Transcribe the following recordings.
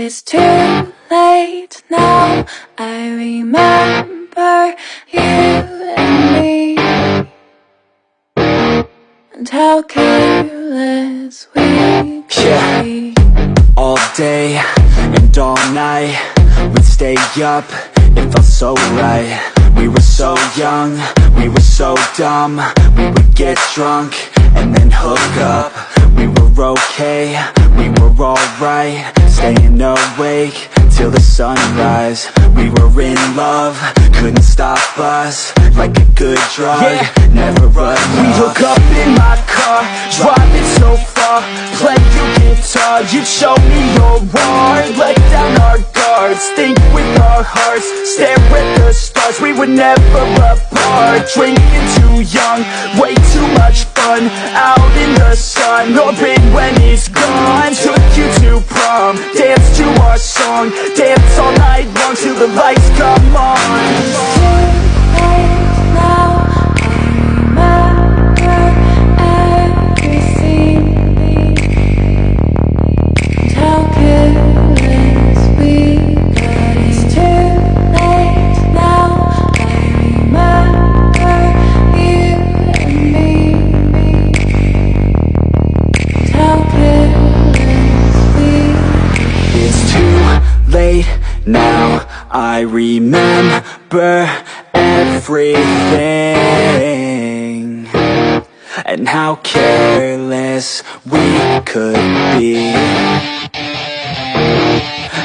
It's too late now. I remember you and me, and how careless we could be. All day and all night, we'd stay up, it felt so right. We were so young, we were so dumb. We would get drunk and then hook up. We were okay, we were alright, staying awake till the sunrise. We were in love, couldn't stop us, like a good drug, never enough. We hook up in my car, driving so far, play your guitar, you'd show me your art, let down our guards, think with our hearts, stare at the stars. We were never apart, drinking too young, way too much fun, out in the sun, orbit when it's gone. Took you to prom, dance to our song, dance all night long till the lights come on. Now I remember everything, and how careless we could be,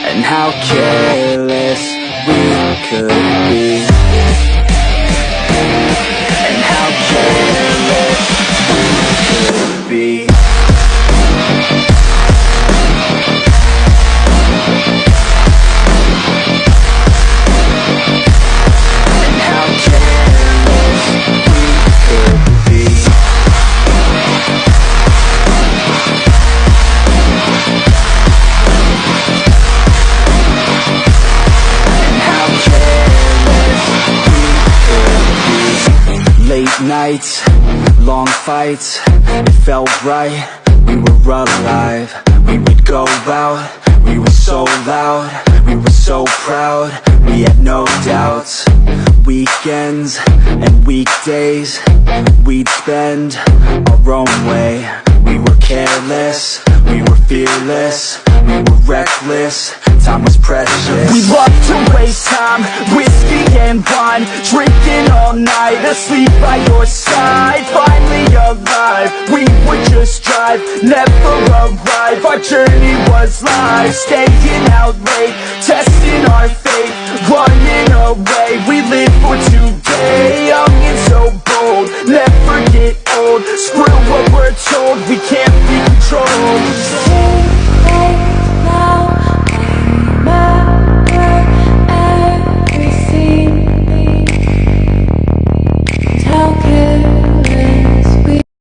and how careless we could be, and how careless we could be. Late nights, long fights, it felt right, we were alive. We would go out, we were so loud, we were so proud, we had no doubts. Weekends and weekdays, we'd spend our own way. We were careless, we were fearless, we were reckless, time was precious. We loved to waste time, whiskey and wine, drinking all night, asleep by your side. Finally alive, we would just drive, never arrive. Our journey was live, staying out late, testing our fate, running away. We live for today, young and so bold, never get old. Screw what we're told, we can't be controlled.